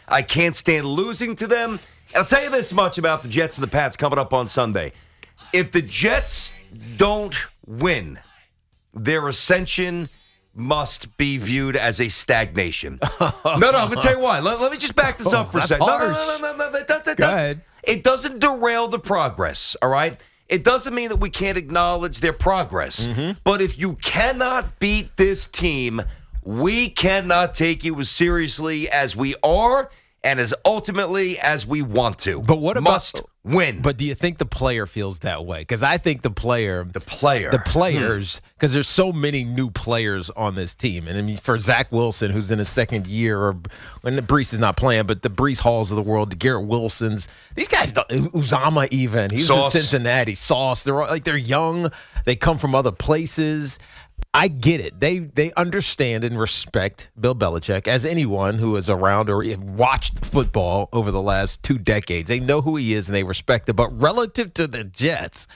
I can't stand losing to them. And I'll tell you this much about the Jets and the Pats coming up on Sunday. If the Jets don't win, their ascension must be viewed as a stagnation. No, I'm going to tell you why. Let me just back this up for a second. No. Go ahead. It doesn't derail the progress, all right? It doesn't mean that we can't acknowledge their progress. But if you cannot beat this team, we cannot take you as seriously as we are and as ultimately as we want to. But what about must win? But do you think the player feels that way? Because I think the players, because there's so many new players on this team, and I mean for Zach Wilson, who's in his second year, or when the Brees is not playing, but the Brees Halls of the world, the Garrett Wilsons, these guys, Uzama even, he's in Cincinnati, Sauce, they're young, they come from other places. I get it. They understand and respect Bill Belichick as anyone who is around or watched football over the last 2 decades. They know who he is and they respect it. But relative to the Jets,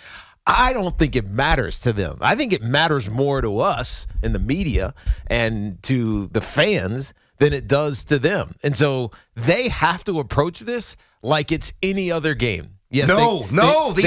I don't think it matters to them. I think it matters more to us in the media and to the fans than it does to them. And so they have to approach this like it's any other game. Yes, the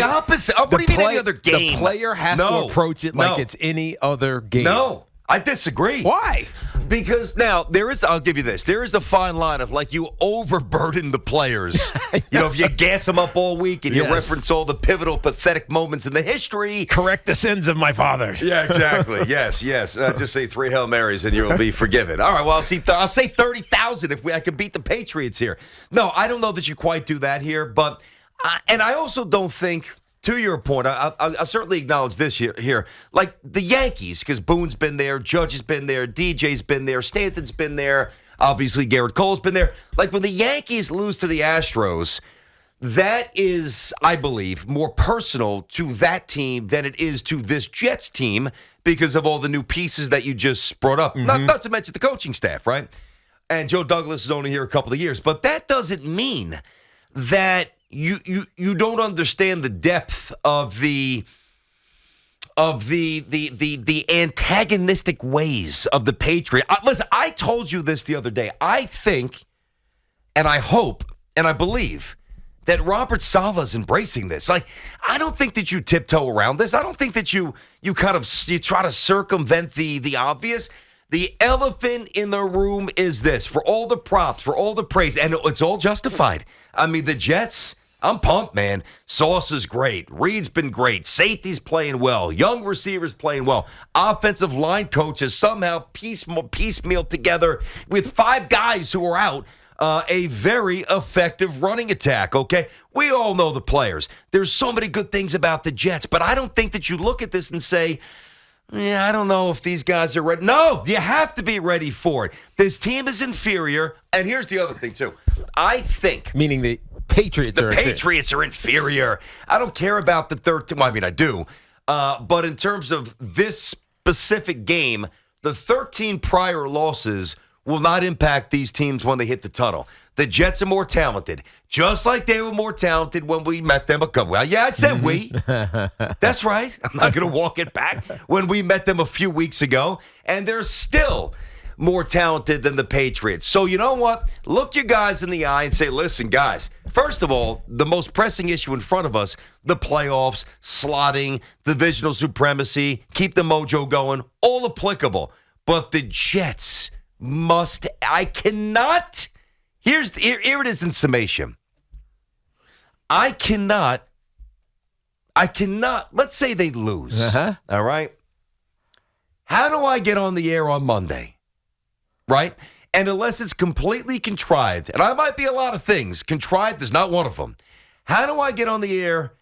opposite. What do you mean any other game? The player has to approach it like it's any other game. No, I disagree. Why? Because now I'll give you this. There is a fine line of like you overburden the players. If you gas them up all week and you reference all the pivotal, pathetic moments in the history. Correct the sins of my fathers. Yeah, exactly. yes. Just say 3 Hail Marys and you'll be forgiven. All right, well, I'll say 30,000 if I could beat the Patriots here. No, I don't know that you quite do that here, but and I also don't think, to your point, I'll certainly acknowledge this here. Like the Yankees, because Boone's been there, Judge has been there, DJ's been there, Stanton's been there, obviously Garrett Cole's been there. Like when the Yankees lose to the Astros, that is, I believe, more personal to that team than it is to this Jets team because of all the new pieces that you just brought up. Not to mention the coaching staff, right? And Joe Douglas is only here a couple of years. But that doesn't mean that you don't understand the depth of the antagonistic ways of the Patriots. Listen, I told you this the other day. I think, and I hope, and I believe that Robert Saleh's embracing this. Like, I don't think that you tiptoe around this. I don't think that you try to circumvent the obvious. The elephant in the room is this. For all the props, for all the praise, and it's all justified. I mean, the Jets, I'm pumped, man. Sauce is great. Reed's been great. Safety's playing well. Young receivers playing well. Offensive line coaches somehow piecemeal together with 5 guys who are out a very effective running attack, okay? We all know the players. There's so many good things about the Jets, but I don't think that you look at this and say, I don't know if these guys are ready. No, you have to be ready for it. This team is inferior. And here's the other thing, too. I think. Meaning the Patriots are inferior. I don't care about the 13. Well, I mean, I do. But in terms of this specific game, the 13 prior losses will not impact these teams when they hit the tunnel. The Jets are more talented, just like they were more talented when we met them a couple. Well, yeah, I said we. That's right. I'm not going to walk it back. When we met them a few weeks ago, and they're still more talented than the Patriots. So you know what? Look your guys in the eye and say, listen, guys, first of all, the most pressing issue in front of us, the playoffs, slotting, divisional supremacy, keep the mojo going, all applicable. But the Jets must, here it is in summation. I cannot, let's say they lose, all right? How do I get on the air on Monday, right? And unless it's completely contrived, and I might be a lot of things, contrived is not one of them. How do I get on the air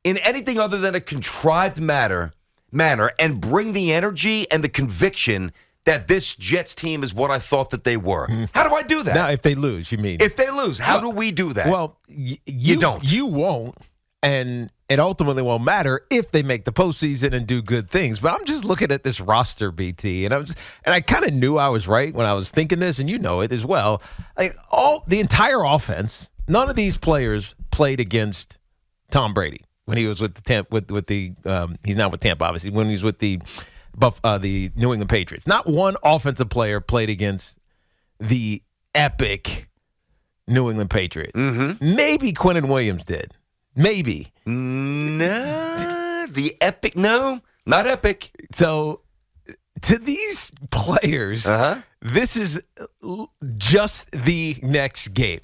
in anything other than a contrived manner and bring the energy and the conviction that this Jets team is what I thought that they were? How do I do that? Now, if they lose, you mean? If they lose, how do we do that? Well, you don't. You won't, and it ultimately won't matter if they make the postseason and do good things. But I'm just looking at this roster, BT, and I kind of knew I was right when I was thinking this, and you know it as well. Like the entire offense, none of these players played against Tom Brady when he was with the he's now with Tampa, obviously. When he was with the New England Patriots, not one offensive player played against the epic New England Patriots. Mm-hmm. Maybe Quinnen Williams did. Maybe. No, not epic. So to these players, this is just the next game.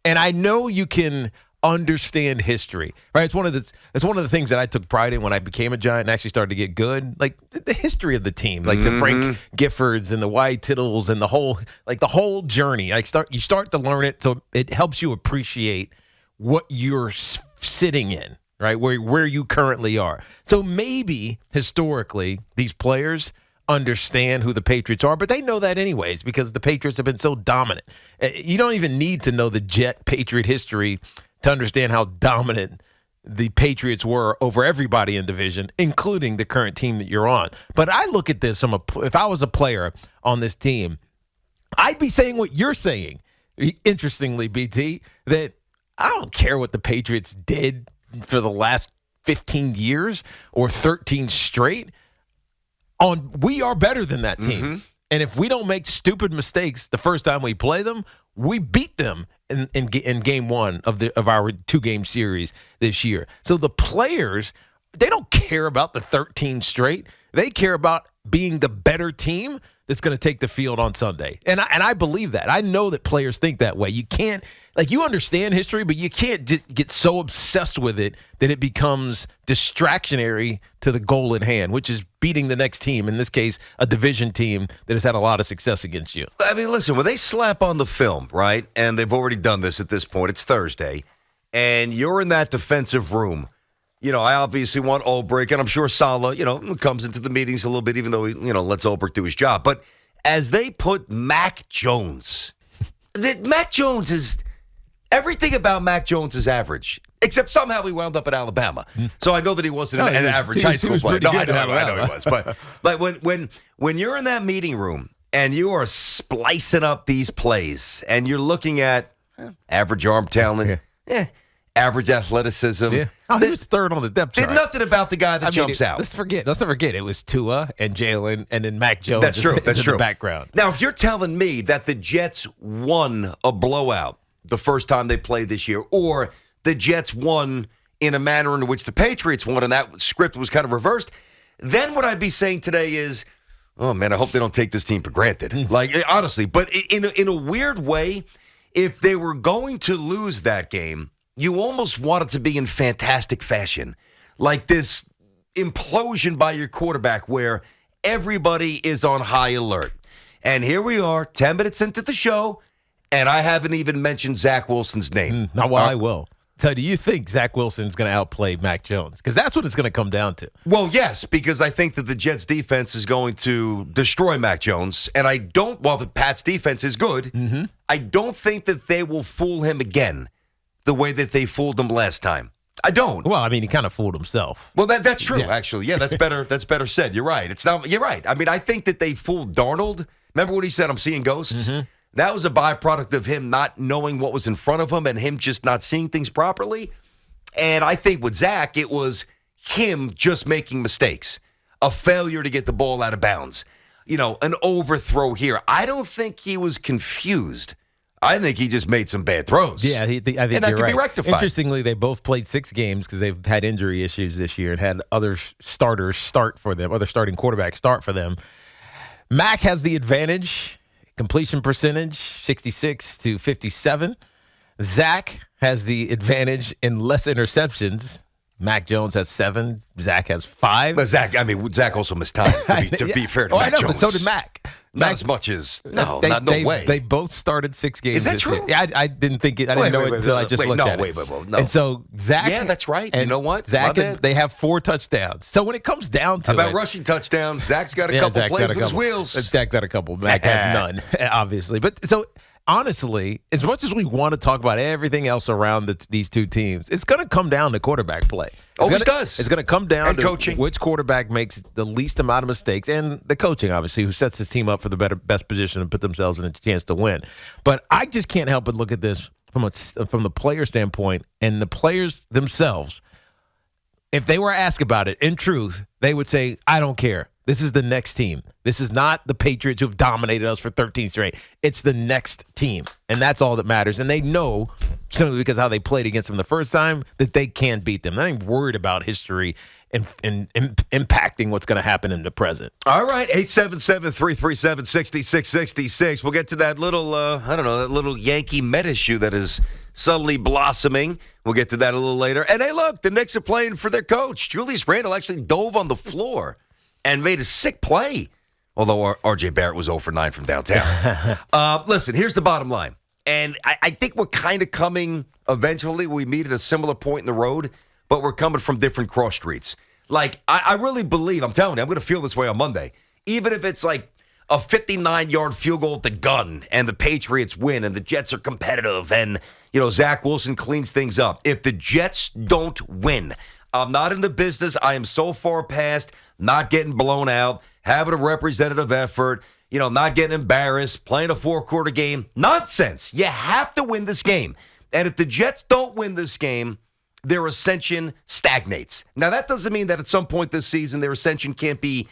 And I know you can understand history, right? It's one of the things that I took pride in when I became a Giant and actually started to get good. Like the history of the team, like the Frank Giffords and the Wyatt Tittles and the whole journey. You start to learn it, so it helps you appreciate what you're sitting in, right? Where you currently are. So maybe historically these players understand who the Patriots are, but they know that anyways because the Patriots have been so dominant. You don't even need to know the Jet-Patriot history to understand how dominant the Patriots were over everybody in division, including the current team that you're on. But I look at this if I was a player on this team, I'd be saying what you're saying. Interestingly, BT, that I don't care what the Patriots did for the last 15 years or 13 straight. We are better than that team. And if we don't make stupid mistakes the first time we play them, we beat them in game one of our 2-game series this year. So the players, they don't care about the 13 straight. They care about being the better team that's going to take the field on Sunday. And I believe that. I know that players think that way. You can't, you understand history, but you can't just get so obsessed with it that it becomes distractionary to the goal in hand, which is beating the next team, in this case, a division team that has had a lot of success against you. I mean, listen, when they slap on the film, right, and they've already done this at this point, it's Thursday, and you're in that defensive room, I obviously want Ulbrich, and I'm sure Saleh, comes into the meetings a little bit, even though he, lets Ulbrich do his job. But as they put Mac Jones, everything about Mac Jones is average, except somehow he wound up at Alabama. So I know that he wasn't an average high school player. No, I know he was. But when you're in that meeting room and you are splicing up these plays and you're looking at average arm talent, average athleticism. Yeah. He was third on the depth chart. There's nothing about the guy that jumps out. Let's not forget, it was Tua and Jalen and then Mac Jones. That's true. In the background. Now, if you're telling me that the Jets won a blowout the first time they played this year, or the Jets won in a manner in which the Patriots won, and that script was kind of reversed, then what I'd be saying today is, oh, man, I hope they don't take this team for granted. Honestly. But in a weird way, if they were going to lose that game, you almost want it to be in fantastic fashion. Like this implosion by your quarterback where everybody is on high alert. And here we are, 10 minutes into the show, and I haven't even mentioned Zach Wilson's name. I will. So do you think Zach Wilson's going to outplay Mac Jones? Because that's what it's going to come down to. Well, yes, because I think that the Jets' defense is going to destroy Mac Jones. And while the Pats' defense is good, I don't think that they will fool him again the way that they fooled him last time. I don't. Well, I mean, he kind of fooled himself. Well, that's true, actually. Yeah, that's better. That's better said. You're right. You're right. I mean, I think that they fooled Darnold. Remember what he said? I'm seeing ghosts. That was a byproduct of him not knowing what was in front of him and him just not seeing things properly. And I think with Zach, it was him just making mistakes, a failure to get the ball out of bounds, an overthrow here. I don't think he was confused. I think he just made some bad throws. Yeah, I think and that you're can right. be rectified. Interestingly, they both played 6 games because they've had injury issues this year and had other starters start for them, other starting quarterbacks start for them. Mac has the advantage, completion percentage, 66 to 57. Zach has the advantage in less interceptions. Mac Jones has 7. Zach has 5. But Zach also missed time, to be fair to Mac Jones. But so did Mac. Not as much as no way. They both started 6 games. Is that true? Yeah, I didn't think it. I didn't know it until I just looked at it. Wait, no. And so Zach. Yeah, that's right. And you know what? Zach, they have 4 touchdowns. So when it comes down to about rushing touchdowns, Zach's got a couple plays with his wheels. Zach's got a couple. Mac has none, obviously. But so. Honestly, as much as we want to talk about everything else around these two teams, it's going to come down to quarterback play. Always does. It's going to come down to coaching. Which quarterback makes the least amount of mistakes, and the coaching, obviously, who sets his team up for the best position and put themselves in a chance to win. But I just can't help but look at this from the player standpoint, and the players themselves. If they were asked about it, in truth, they would say, "I don't care." This is the next team. This is not the Patriots who've dominated us for 13 straight. It's the next team, and that's all that matters. And they know, simply because of how they played against them the first time, that they can beat them. They're not even worried about history and impacting what's going to happen in the present. All right, 877-337-6666. We'll get to that little, that little Yankee Met issue that is suddenly blossoming. We'll get to that a little later. And hey, look, the Knicks are playing for their coach. Julius Randle actually dove on the floor and made a sick play, although R.J. Barrett was 0 for 9 from downtown. Listen, here's the bottom line. And I think we're kind of coming eventually. We meet at a similar point in the road, but we're coming from different cross streets. Like, I really believe, I'm telling you, I'm going to feel this way on Monday. Even if it's like a 59-yard field goal at the gun and the Patriots win and the Jets are competitive and, Zach Wilson cleans things up. If the Jets don't win, I'm not in the business. I am so far past not getting blown out, having a representative effort, not getting embarrassed, playing a four-quarter game. Nonsense. You have to win this game. And if the Jets don't win this game, their ascension stagnates. Now, that doesn't mean that at some point this season their ascension can't be,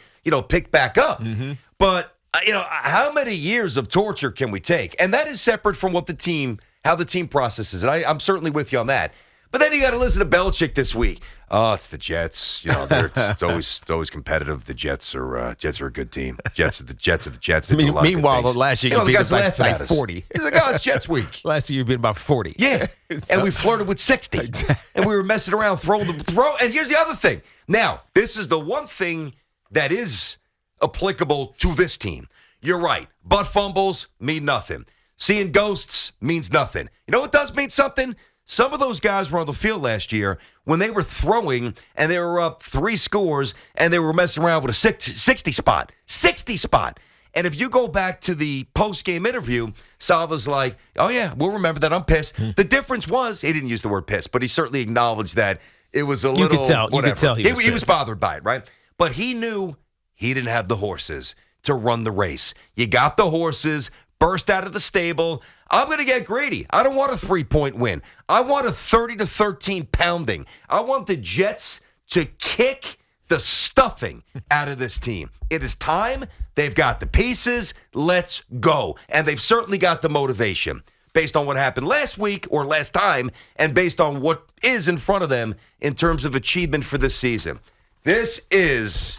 picked back up. Mm-hmm. But, how many years of torture can we take? And that is separate from how the team processes it. I'm certainly with you on that. But then you got to listen to Belichick this week. Oh, it's the Jets. It's always competitive. The Jets are a good team. Jets are the Jets. Meanwhile, the last year you beat about like 40. He's like, oh, it's Jets week. Last year you beat about 40. Yeah, and we flirted with 60, and we were messing around throwing the throw. And here's the other thing. Now, this is the one thing that is applicable to this team. You're right. Butt fumbles mean nothing. Seeing ghosts means nothing. You know what does mean something? Some of those guys were on the field last year when they were throwing and they were up 3 scores and they were messing around with a 60 spot. 60 spot. And if you go back to the post-game interview, Salva's like, oh, yeah, we'll remember that. I'm pissed. The difference was, he didn't use the word pissed, but he certainly acknowledged that it was a little, you could tell he was bothered by it, right? But he knew he didn't have the horses to run the race. You got the horses, burst out of the stable. I'm going to get greedy. I don't want a 3-point win. I want a 30-13 pounding. I want the Jets to kick the stuffing out of this team. It is time. They've got the pieces. Let's go. And they've certainly got the motivation based on what happened last week or last time and based on what is in front of them in terms of achievement for this season. This is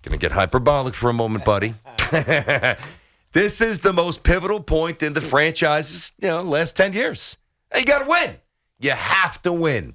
going to get hyperbolic for a moment, buddy. This is the most pivotal point in the franchise's, last 10 years. You got to win. You have to win.